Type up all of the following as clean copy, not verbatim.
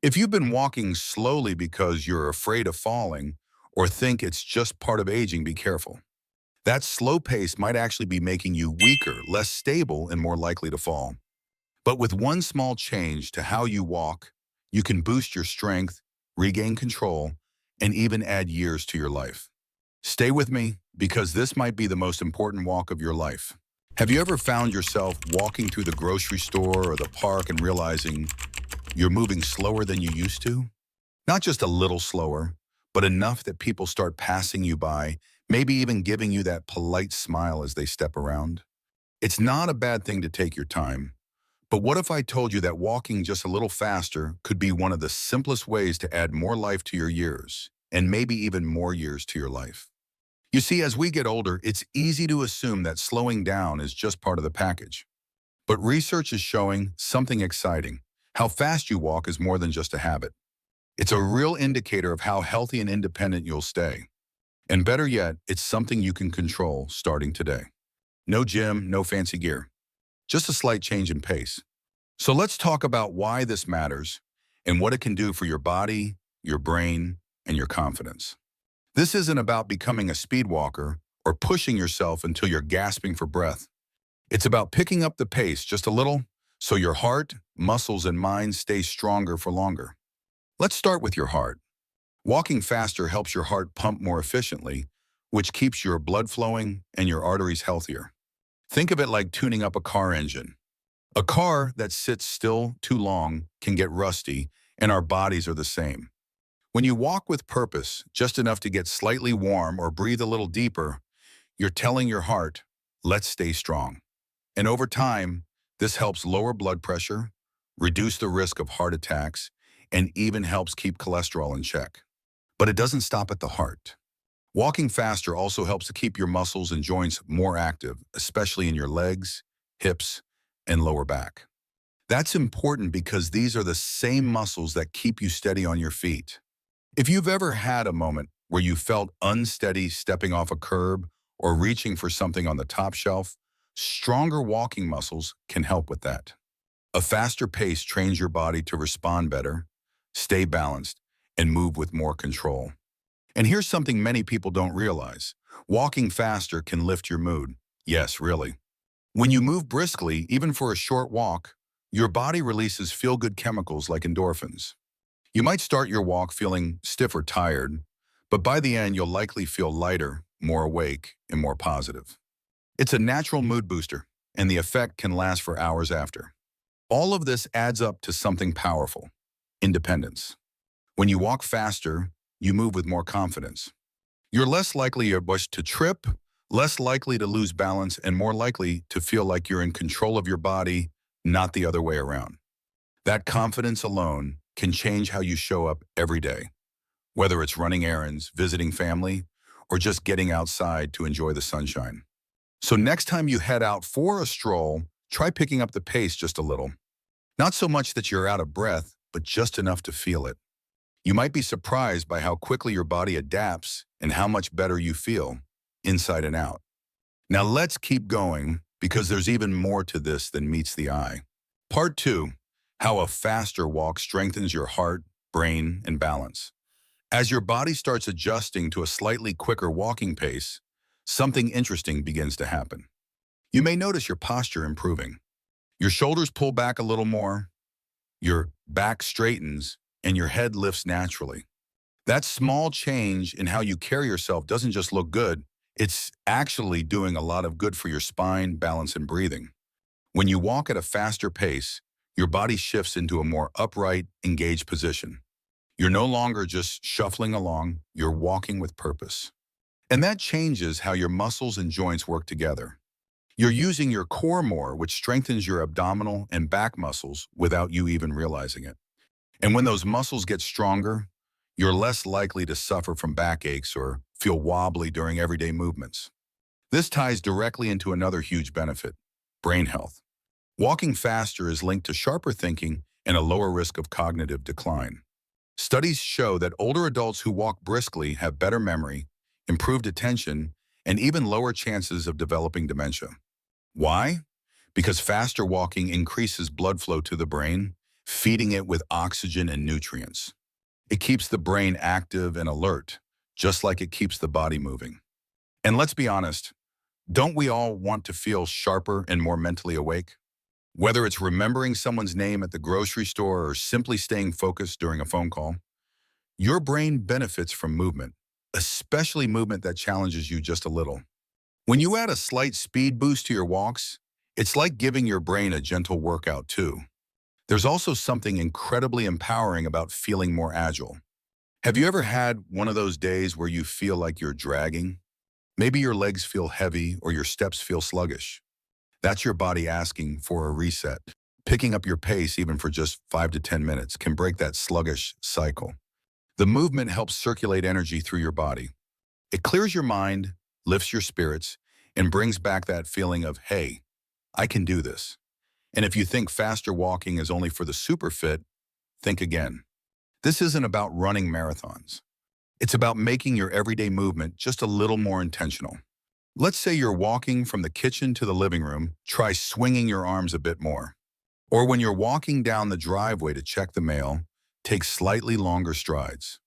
If you've been walking slowly because you're afraid of falling or think it's just part of aging, be careful. That slow pace might actually be making you weaker, less stable, and more likely to fall. But with one small change to how you walk, you can boost your strength, regain control, and even add years to your life. Stay with me because this might be the most important walk of your life. Have you ever found yourself walking through the grocery store or the park and realizing you're moving slower than you used to? Not just a little slower, but enough that people start passing you by, maybe even giving you that polite smile as they step around. It's not a bad thing to take your time, but what if I told you that walking just a little faster could be one of the simplest ways to add more life to your years, and maybe even more years to your life? You see, as we get older, it's easy to assume that slowing down is just part of the package. But research is showing something exciting. How fast you walk is more than just a habit. It's a real indicator of how healthy and independent you'll stay. And better yet, it's something you can control starting today. No gym, no fancy gear, just a slight change in pace. So let's talk about why this matters and what it can do for your body, your brain, and your confidence. This isn't about becoming a speed walker or pushing yourself until you're gasping for breath. It's about picking up the pace just a little so your heart, muscles, and mind stay stronger for longer. Let's start with your heart. Walking faster helps your heart pump more efficiently, which keeps your blood flowing and your arteries healthier. Think of it like tuning up a car engine. A car that sits still too long can get rusty, and our bodies are the same. When you walk with purpose, just enough to get slightly warm or breathe a little deeper, you're telling your heart, let's stay strong. And over time, this helps lower blood pressure, reduce the risk of heart attacks, and even helps keep cholesterol in check. But it doesn't stop at the heart. Walking faster also helps to keep your muscles and joints more active, especially in your legs, hips, and lower back. That's important because these are the same muscles that keep you steady on your feet. If you've ever had a moment where you felt unsteady stepping off a curb or reaching for something on the top shelf, stronger walking muscles can help with that. A faster pace trains your body to respond better, stay balanced, and move with more control. And here's something many people don't realize. Walking faster can lift your mood. Yes, really. When you move briskly, even for a short walk, your body releases feel-good chemicals like endorphins. You might start your walk feeling stiff or tired, but by the end, you'll likely feel lighter, more awake, and more positive. It's a natural mood booster, and the effect can last for hours after. All of this adds up to something powerful: independence. When you walk faster, you move with more confidence. You're less likely to trip, less likely to lose balance, and more likely to feel like you're in control of your body, not the other way around. That confidence alone can change how you show up every day, whether it's running errands, visiting family, or just getting outside to enjoy the sunshine. So next time you head out for a stroll, try picking up the pace just a little. Not so much that you're out of breath, but just enough to feel it. You might be surprised by how quickly your body adapts and how much better you feel, inside and out. Now let's keep going because there's even more to this than meets the eye. Part 2, how a faster walk strengthens your heart, brain, and balance. As your body starts adjusting to a slightly quicker walking pace, something interesting begins to happen. You may notice your posture improving. Your shoulders pull back a little more, your back straightens, and your head lifts naturally. That small change in how you carry yourself doesn't just look good, it's actually doing a lot of good for your spine, balance, and breathing. When you walk at a faster pace, your body shifts into a more upright, engaged position. You're no longer just shuffling along, you're walking with purpose. And that changes how your muscles and joints work together. You're using your core more, which strengthens your abdominal and back muscles without you even realizing it. And when those muscles get stronger, you're less likely to suffer from backaches or feel wobbly during everyday movements. This ties directly into another huge benefit: brain health. Walking faster is linked to sharper thinking and a lower risk of cognitive decline. Studies show that older adults who walk briskly have better memory, improved attention, and even lower chances of developing dementia. Why? Because faster walking increases blood flow to the brain, feeding it with oxygen and nutrients. It keeps the brain active and alert, just like it keeps the body moving. And let's be honest, don't we all want to feel sharper and more mentally awake? Whether it's remembering someone's name at the grocery store or simply staying focused during a phone call, your brain benefits from movement, especially movement that challenges you just a little. When you add a slight speed boost to your walks, it's like giving your brain a gentle workout too. There's also something incredibly empowering about feeling more agile. Have you ever had one of those days where you feel like you're dragging? Maybe your legs feel heavy or your steps feel sluggish. That's your body asking for a reset. Picking up your pace even for just 5 to 10 minutes can break that sluggish cycle. The movement helps circulate energy through your body. It clears your mind, lifts your spirits, and brings back that feeling of, hey, I can do this. And if you think faster walking is only for the super fit, think again. This isn't about running marathons. It's about making your everyday movement just a little more intentional. Let's say you're walking from the kitchen to the living room, try swinging your arms a bit more. Or when you're walking down the driveway to check the mail, take slightly longer strides.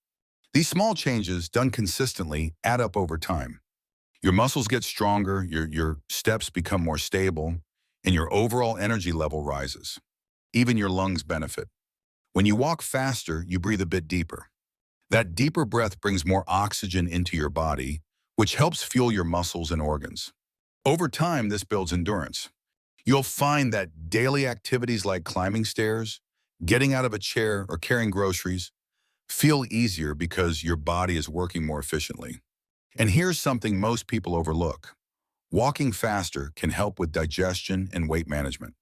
These small changes, done consistently, add up over time. Your muscles get stronger, your steps become more stable, and your overall energy level rises. Even your lungs benefit. When you walk faster, you breathe a bit deeper. That deeper breath brings more oxygen into your body, which helps fuel your muscles and organs. Over time, this builds endurance. You'll find that daily activities like climbing stairs, getting out of a chair, or carrying groceries feel easier because your body is working more efficiently. And here's something most people overlook. Walking faster can help with digestion and weight management.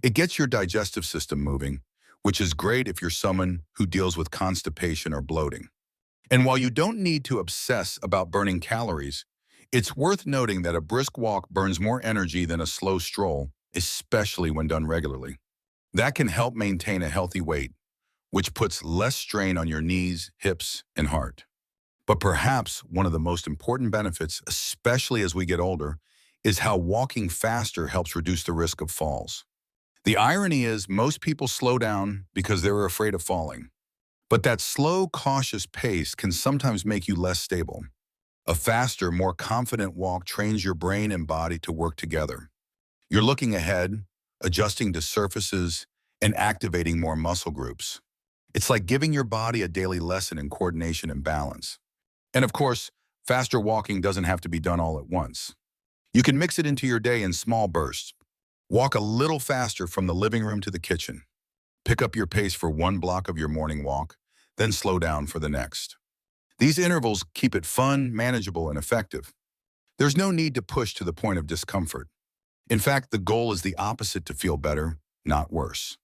It gets your digestive system moving, which is great if you're someone who deals with constipation or bloating. And while you don't need to obsess about burning calories, it's worth noting that a brisk walk burns more energy than a slow stroll, especially when done regularly. That can help maintain a healthy weight, which puts less strain on your knees, hips, and heart. But perhaps one of the most important benefits, especially as we get older, is how walking faster helps reduce the risk of falls. The irony is most people slow down because they're afraid of falling. But that slow, cautious pace can sometimes make you less stable. A faster, more confident walk trains your brain and body to work together. You're looking ahead, adjusting to surfaces, and activating more muscle groups. It's like giving your body a daily lesson in coordination and balance. And of course, faster walking doesn't have to be done all at once. You can mix it into your day in small bursts. Walk a little faster from the living room to the kitchen. Pick up your pace for one block of your morning walk, then slow down for the next. These intervals keep it fun, manageable, and effective. There's no need to push to the point of discomfort. In fact, the goal is the opposite: to feel better, not worse.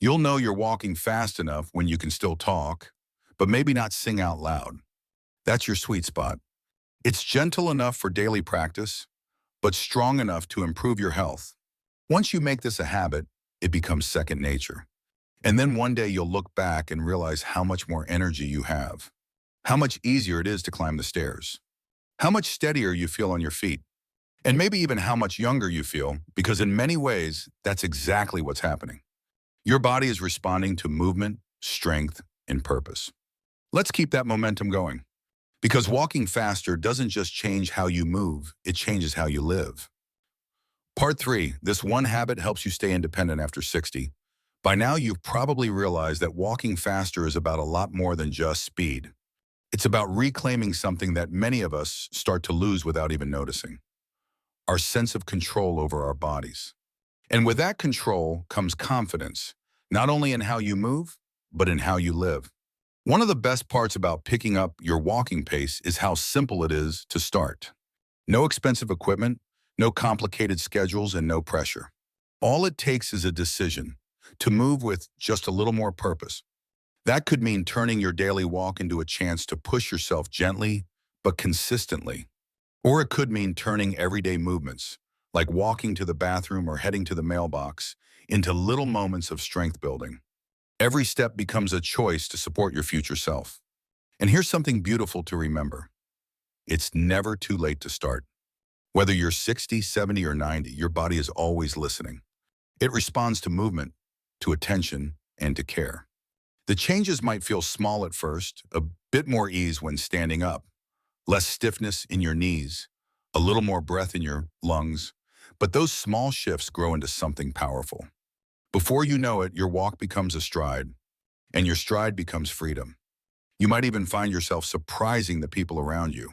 You'll know you're walking fast enough when you can still talk, but maybe not sing out loud. That's your sweet spot. It's gentle enough for daily practice, but strong enough to improve your health. Once you make this a habit, it becomes second nature. And then one day you'll look back and realize how much more energy you have, how much easier it is to climb the stairs, how much steadier you feel on your feet, and maybe even how much younger you feel, because in many ways, that's exactly what's happening. Your body is responding to movement, strength, and purpose. Let's keep that momentum going, because walking faster doesn't just change how you move, it changes how you live. Part 3, this one habit helps you stay independent after 60. By now, you've probably realized that walking faster is about a lot more than just speed. It's about reclaiming something that many of us start to lose without even noticing: our sense of control over our bodies. And with that control comes confidence, not only in how you move, but in how you live. One of the best parts about picking up your walking pace is how simple it is to start. No expensive equipment, no complicated schedules, and no pressure. All it takes is a decision to move with just a little more purpose. That could mean turning your daily walk into a chance to push yourself gently, but consistently. Or it could mean turning everyday movements, like walking to the bathroom or heading to the mailbox, into little moments of strength building. Every step becomes a choice to support your future self. And here's something beautiful to remember: it's never too late to start. Whether you're 60, 70, or 90, your body is always listening. It responds to movement, to attention, and to care. The changes might feel small at first, a bit more ease when standing up, less stiffness in your knees, a little more breath in your lungs, but those small shifts grow into something powerful. Before you know it, your walk becomes a stride, and your stride becomes freedom. You might even find yourself surprising the people around you.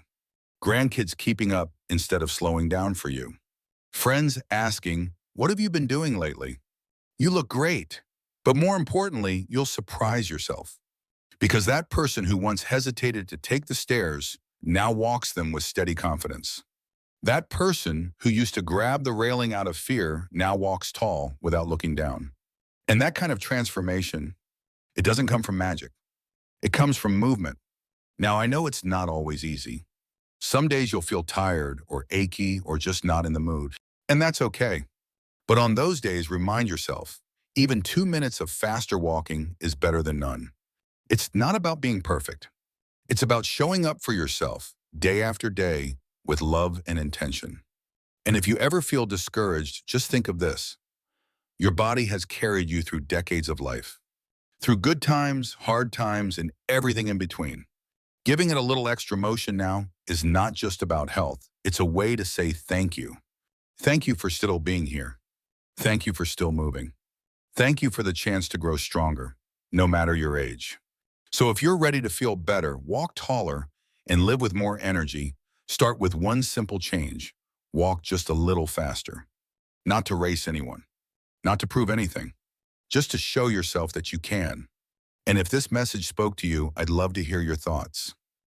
Grandkids keeping up instead of slowing down for you. Friends asking, "What have you been doing lately? You look great." But more importantly, you'll surprise yourself. Because that person who once hesitated to take the stairs now walks them with steady confidence. That person who used to grab the railing out of fear now walks tall without looking down. And that kind of transformation, it doesn't come from magic. It comes from movement. Now, I know it's not always easy. Some days you'll feel tired or achy or just not in the mood. And that's okay. But on those days, remind yourself, even 2 minutes of faster walking is better than none. It's not about being perfect. It's about showing up for yourself day after day with love and intention. And if you ever feel discouraged, just think of this. Your body has carried you through decades of life, through good times, hard times, and everything in between. Giving it a little extra motion now is not just about health. It's a way to say thank you. Thank you for still being here. Thank you for still moving. Thank you for the chance to grow stronger, no matter your age. So if you're ready to feel better, walk taller, and live with more energy, start with one simple change. Walk just a little faster. Not to race anyone, not to prove anything, just to show yourself that you can. And if this message spoke to you, I'd love to hear your thoughts.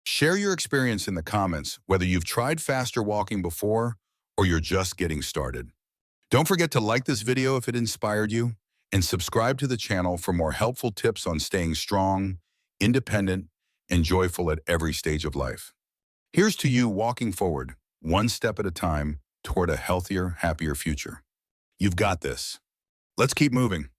Share your experience in the comments, whether you've tried faster walking before or you're just getting started. Don't forget to like this video if it inspired you, and subscribe to the channel for more helpful tips on staying strong, independent, and joyful at every stage of life. Here's to you walking forward, one step at a time, toward a healthier, happier future. You've got this. Let's keep moving.